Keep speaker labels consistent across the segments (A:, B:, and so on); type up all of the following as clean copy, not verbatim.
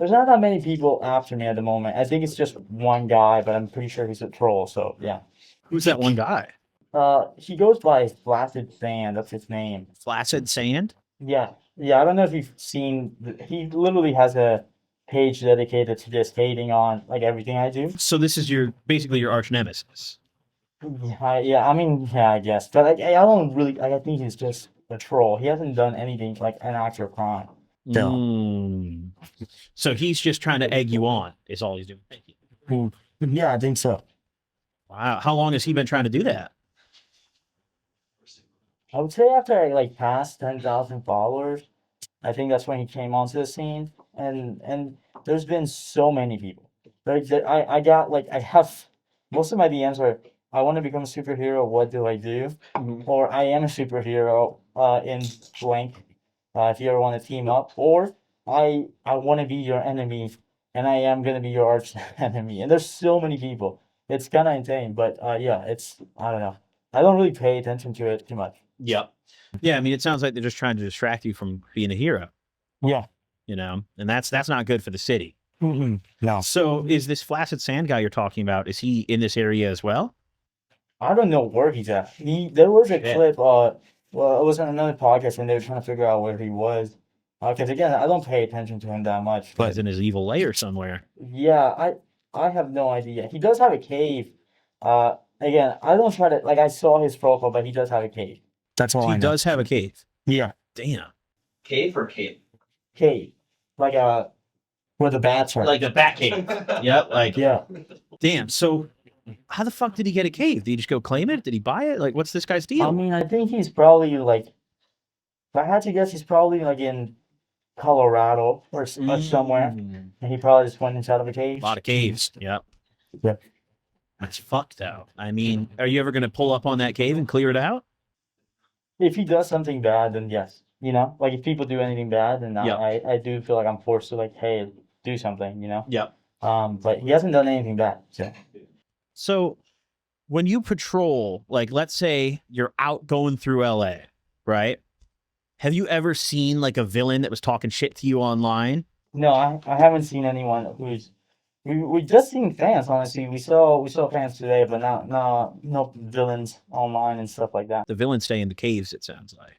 A: There's not that many people after me at the moment. I think it's just one guy, but I'm pretty sure he's a troll. So yeah.
B: Who's that one guy?
A: He goes by Flaccid Sand. That's his name.
B: Flaccid Sand?
A: Yeah, yeah. I don't know if you've seen. He literally has a page dedicated to just hating on like everything I do.
B: So this is basically your arch nemesis.
A: Yeah. I mean, yeah, I guess. But like, I don't really. Like, I think he's just a troll. He hasn't done anything like an actual crime. So.
B: Mm. So he's just trying to egg you on. Is all he's doing.
A: Yeah, I think so.
B: Wow. How long has he been trying to do that?
A: I would say after I like passed 10,000 followers, I think that's when he came onto the scene. And there's been so many people. I got like I have most of my DMs are I want to become a superhero. What do I do? Or I am a superhero. In blank. If you ever want to team up, or I want to be your enemy, and I am gonna be your arch enemy. And there's so many people. It's kind of insane, but yeah, it's I don't know. I don't really pay attention to it too much.
B: Yep. Yeah, I mean, it sounds like they're just trying to distract you from being a hero.
A: Yeah.
B: You know, and that's not good for the city.
A: No.
B: So is this Flaccid Sand guy you're talking about, is he in this area as well?
A: I don't know where he's at. There was a clip. Well, it was on another podcast, and they were trying to figure out where he was. Because again, I don't pay attention to him that much.
B: But he's in his evil lair somewhere.
A: Yeah, I have no idea. He does have a cave. Again, I don't try to like. I saw his profile, but he does have a cave. That's all I know.
B: He does have a cave.
A: Yeah,
B: Damn.
C: Cave or cave?
A: cave, like where the bats are.
B: Like a bat cave. Yep. Like,
A: Yeah.
B: damn. So how the fuck did he get a cave? Did he just go claim it? Did he buy it? Like, what's this guy's deal?
A: I mean, I think he's probably like. If I had to guess, he's probably like in Colorado or somewhere, and he probably just went inside of a cave.
B: A lot of caves. Yep.
A: Yeah.
B: That's fucked out. I mean, are you ever going to pull up on that cave and clear it out?
A: If he does something bad, then yes. You know, like if people do anything bad, then
B: Yep.
A: I do feel like I'm forced to like, hey, do something. You know.
B: Yep.
A: But he hasn't done anything bad.
B: So when you patrol, like, let's say you're out going through LA, right? Have you ever seen like a villain that was talking shit to you online?
A: No, I haven't seen anyone who's. We just seen fans. Honestly, we saw fans today, but no villains online and stuff like that.
B: The villains stay in the caves, it sounds like.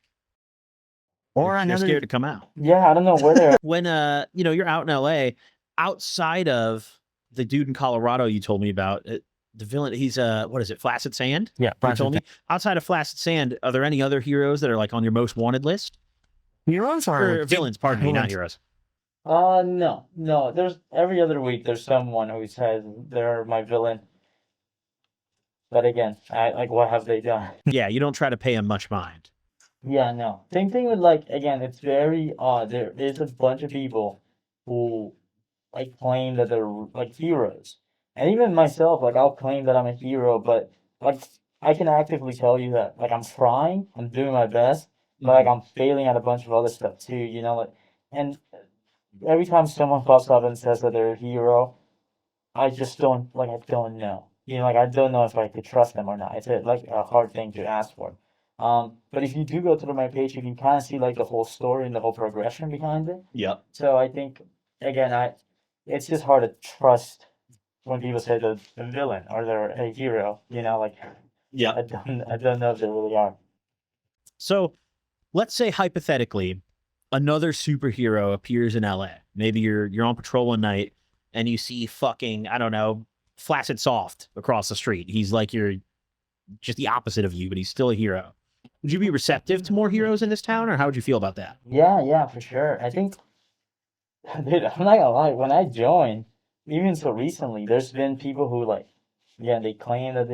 A: Or
B: They're
A: another.
B: scared to come out.
A: Yeah, I don't know where they're.
B: When you know, you're out in LA, outside of the dude in Colorado you told me about, the villain, he's what is it, Flaccid Sand?
A: Yeah,
B: You told me. Outside of Flaccid Sand, are there any other heroes that are like on your most wanted list?
A: Heroes
B: Or villains, pardon me, not heroes.
A: No. There's every other week there's someone who says they're my villain. But again, what have they done?
B: Yeah, you don't try to pay him much mind.
A: Yeah, no. Same thing with like again, it's very odd. There is a bunch of people who like claim that they're like heroes. And even myself, like I'll claim that I'm a hero, but like I can actively tell you that like I'm trying, I'm doing my best, but like I'm failing at a bunch of other stuff too, you know, like and every time someone pops up and says that they're a hero, I just don't I don't know. You know, like I don't know if I could trust them or not. It's like a hard thing to ask for. But if you do go through my page, you can kind of see like the whole story and the whole progression behind it.
B: Yep.
A: So I think again, it's just hard to trust when people say they're a villain or they're a hero. You know, like
B: Yeah.
A: I don't know if they really are.
B: So let's say hypothetically, another superhero appears in LA. Maybe you're on patrol one night and you see fucking, I don't know, Flaccid Soft across the street. He's like you're just the opposite of you, but he's still a hero. Would you be receptive to more heroes in this town, or how would you feel about that?
A: Yeah, for sure. I think, dude, I'm not gonna lie. When I joined, even so recently, there's been people who like, yeah, they claim that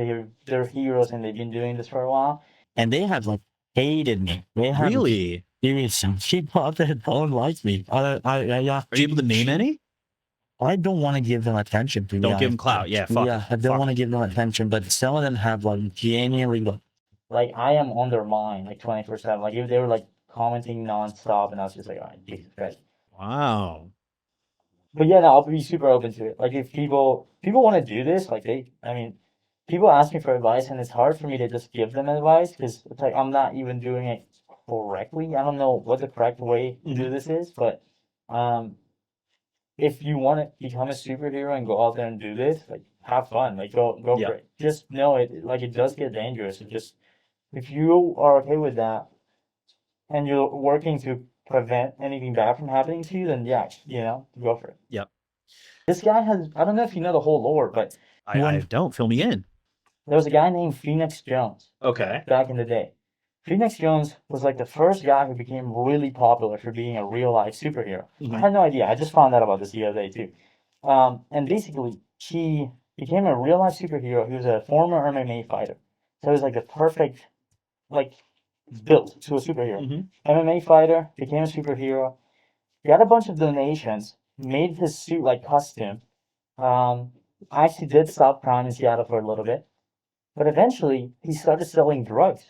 A: they're heroes and they've been doing this for a while, and they have like hated me. They have
B: Really?
A: some people out there that don't like me. Yeah.
B: Are you able to name any?
A: I don't want to give them attention.
B: Don't give them clout. Yeah, fuck.
A: Yeah, I don't want to give them attention, but some of them have like genuinely like I am on their mind like 24/7. Like if they were like commenting nonstop, and I was just like, oh, Jesus Christ.
B: Wow.
A: But yeah, no, I'll be super open to it. Like if people want to do this, like people ask me for advice, and it's hard for me to just give them advice because it's like I'm not even doing it correctly. I don't know what the correct way to do this is, but if you want to become a superhero and go out there and do this, like have fun, like go
B: Yeah.
A: for it. Just know it, like it does get dangerous. It just if you are okay with that and you're working to prevent anything bad from happening to you, then yeah, go for it.
B: Yep.
A: This guy has, I don't know if you know the whole lore, but
B: I
A: when
B: don't. Fill me in.
A: there was a guy named Phoenix Jones
B: Okay.
A: back in the day. Phoenix Jones was like the first guy who became really popular for being a real life superhero. I had no idea. I just found out about this the other day too. And basically, he became a real life superhero. He was a former MMA fighter, so he was like the perfect like built to a superhero. MMA fighter, became a superhero, got a bunch of donations, made his suit like custom. Um, actually did stop crime in Seattle for a little bit, but eventually he started selling drugs.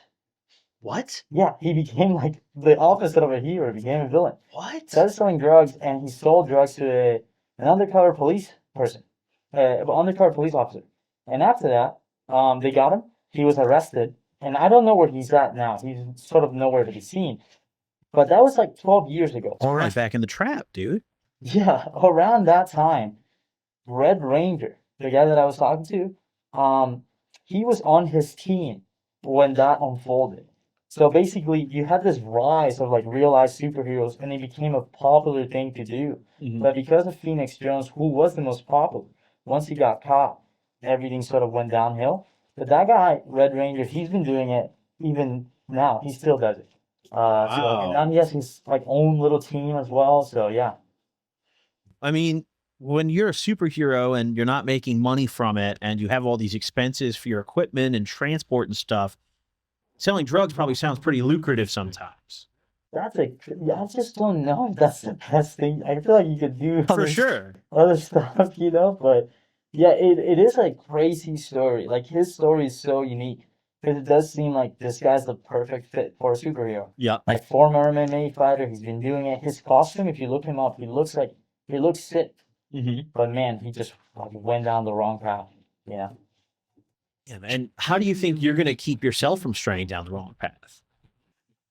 B: What?
A: Yeah, he became like the opposite of a hero, he became a villain.
B: What?
A: Started selling drugs, and he sold drugs to an undercover police person, undercover police officer. And after that, they got him. He was arrested, and I don't know where he's at now. He's sort of nowhere to be seen. But that was like 12 years ago.
B: Right back in the trap, dude.
A: Yeah, around that time, Red Ranger, the guy that I was talking to, he was on his team when that unfolded. So basically, you had this rise of like realized superheroes, and it became a popular thing to do. But because of Phoenix Jones, who was the most popular, once he got caught, everything sort of went downhill. But that guy, Red Ranger, he's been doing it even now. He still does it. So and
B: Wow.
A: now he has his like own little team as well. So yeah.
B: I mean, when you're a superhero and you're not making money from it and you have all these expenses for your equipment and transport and stuff, selling drugs probably sounds pretty lucrative sometimes.
A: Yeah, I just don't know if that's the best thing. I feel like you could do
B: For sure.
A: other stuff, but yeah, it is a crazy story. Like his story is so unique because it does seem like this guy's the perfect fit for a superhero.
B: Yep.
A: Like former MMA fighter, he's been doing it. His costume, if you look him up, he looks sick, but man, he just like, went down the wrong path. Yeah.
B: Yeah, and how do you think you're going to keep yourself from straying down the wrong path?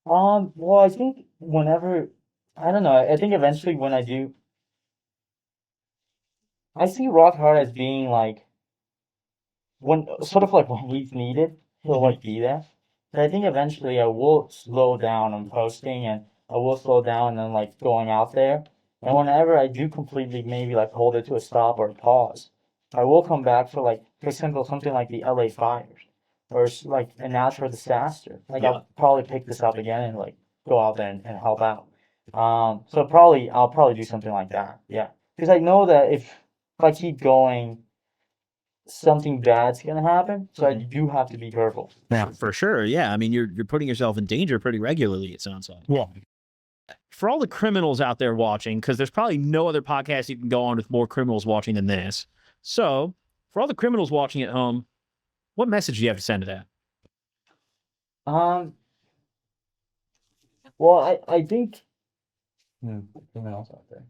A: Well, I think whenever, I don't know, I think eventually when I do, I see Rock Hard as being like when sort of like when he's needed, he'll like be there. But I think eventually I will slow down on posting and I will slow down and like going out there. And whenever I do completely maybe like hold it to a stop or a pause, I will come back for like, for example, something like the LA fires or like a natural disaster. Like
B: Yeah.
A: I'll probably pick this up again and like go out there and help out. So I'll probably do something like that. Yeah. Because I know that if I keep going, something bad's gonna happen. So I do have to be careful.
B: Yeah, for sure. Yeah, I mean, you're putting yourself in danger pretty regularly. It sounds like.
A: Yeah.
B: For all the criminals out there watching, because there's probably no other podcast you can go on with more criminals watching than this. So, for all the criminals watching at home, what message do you have to send to that?
A: Um. Well, I think. Something else out there.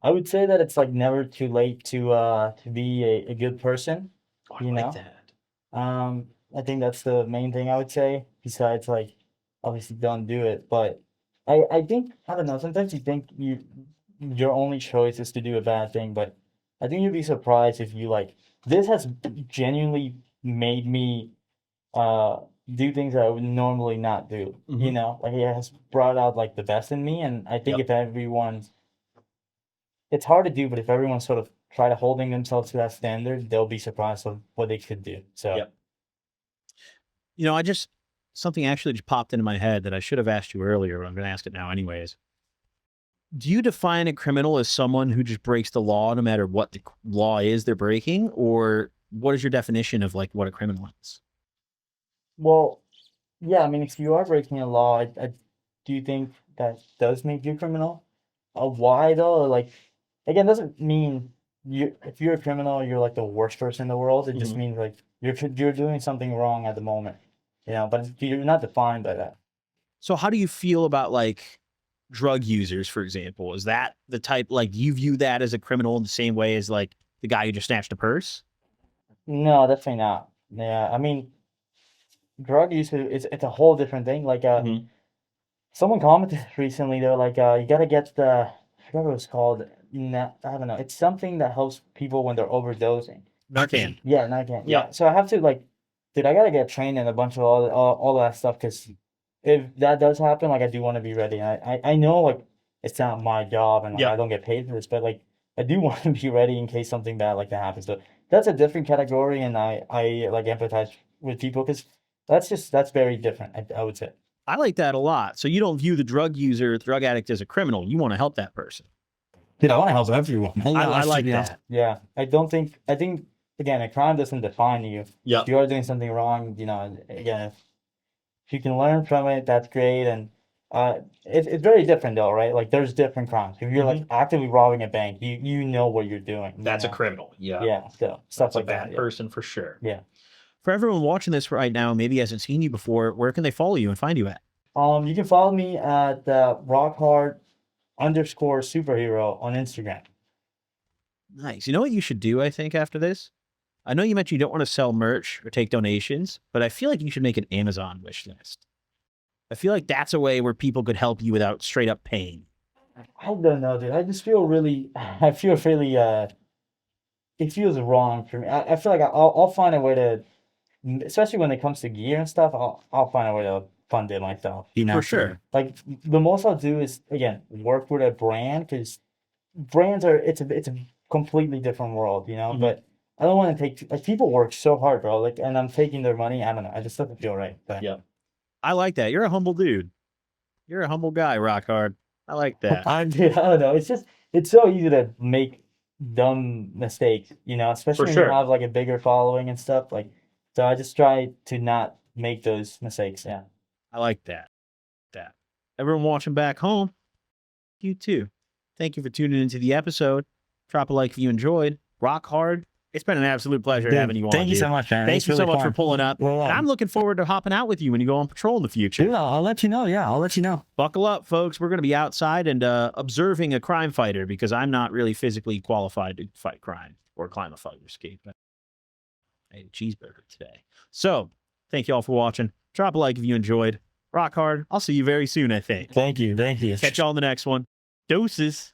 A: I would say that it's like never too late to be a good person.
B: Oh, I
A: You
B: like
A: know.
B: that.
A: I think that's the main thing I would say. Besides, like, obviously, don't do it. But I think I don't know. Sometimes you think your only choice is to do a bad thing, but I think you'd be surprised if you like. This has genuinely made me uh do things that I would normally not do. Like it has brought out like the best in me, and I think
B: Yep.
A: if everyone, it's hard to do, but if everyone sort of try to holding themselves to that standard, they'll be surprised of what they could do. So.
B: Yep. Something actually just popped into my head that I should have asked you earlier, but I'm going to ask it now anyways. Do you define a criminal as someone who just breaks the law no matter what the law is they're breaking? Or what is your definition of like what a criminal is?
A: Well, yeah, I mean, if you are breaking a law, I do think that does make you a criminal. Why though? Like, again, doesn't mean if you're a criminal, you're like the worst person in the world. It just means like you're doing something wrong at the moment, but you're not defined by that.
B: So how do you feel about like drug users, for example? Is that the type, like, do you view that as a criminal in the same way as like the guy who just snatched a purse?
A: No, definitely not. Yeah, I mean, drug use it's a whole different thing. Like, someone commented recently, they're like, you gotta get I forgot what it's called. I don't know. It's something that helps people when they're overdosing.
B: Narcan.
A: Yeah, Narcan.
B: Yep.
A: Yeah. So I have to like, dude, I gotta get trained in a bunch of all that stuff because if that does happen, like I do want to be ready. I know like it's not my job and like
B: Yep.
A: I don't get paid for this, but like I do want to be ready in case something bad like that happens. So that's a different category, and I like empathize with people because that's very different. I would say.
B: I like that a lot. So you don't view the drug user, drug addict as a criminal. You want to help that person.
A: Dude, I want to help everyone.
B: I like that.
A: Yeah, I think again, a crime doesn't define you.
B: Yep.
A: If you are doing something wrong, you know, again, if you can learn from it, that's great. And it's very different though, right? Like there's different crimes. If you're like actively robbing a bank, you know what you're doing.
B: That's
A: you
B: a
A: know?
B: criminal. Yeah.
A: Yeah, so stuff
B: That's a
A: like
B: bad
A: that. Yeah.
B: person for sure.
A: Yeah.
B: For everyone watching this right now, maybe hasn't seen you before, where can they follow you and find you at?
A: You can follow me at rockhard_superhero on Instagram.
B: Nice. You know what you should do, I think, after this? I know you mentioned you don't want to sell merch or take donations, but I feel like you should make an Amazon wish list. I feel like that's a way where people could help you without straight up paying.
A: I don't know, dude. I just feel really, I feel really, it feels wrong for me. I feel like I'll find a way to, especially when it comes to gear and stuff, I'll find a way to fund it myself. You know,
B: For sure.
A: Like the most I'll do is again work with a brand because brands are it's a completely different world, you know.
B: Mhm.
A: But I don't want to take like people work so hard, bro. Like, and I'm taking their money. I don't know. I just doesn't feel right. But
B: Yeah. I like that. You're a humble dude. You're a humble guy, Rock Hard. I like that.
A: I don't know. It's so easy to make dumb mistakes, you know, especially when
B: sure.
A: you have like a bigger following and stuff. Like, so I just try to not make those mistakes. Yeah.
B: I like that. Everyone watching back home, you too. Thank you for tuning into the episode. Drop a like if you enjoyed. Rock Hard. It's been an absolute pleasure having you on.
A: Thank you so
B: dude.
A: much, man.
B: Thank
A: It's
B: you so
A: really
B: much for
A: fun.
B: pulling up.
A: Well,
B: And I'm looking forward to hopping out with you when you go on patrol in the future.
A: Dude, I'll let you know. Yeah, I'll let you know.
B: Buckle up, folks. We're going to be outside and observing a crime fighter because I'm not really physically qualified to fight crime or climb a fire escape. I ate a cheeseburger today. So, thank you all for watching. Drop a like if you enjoyed. Rock Hard. I'll see you very soon, I think.
A: Thank you.
B: Catch y'all in the next one. Doses.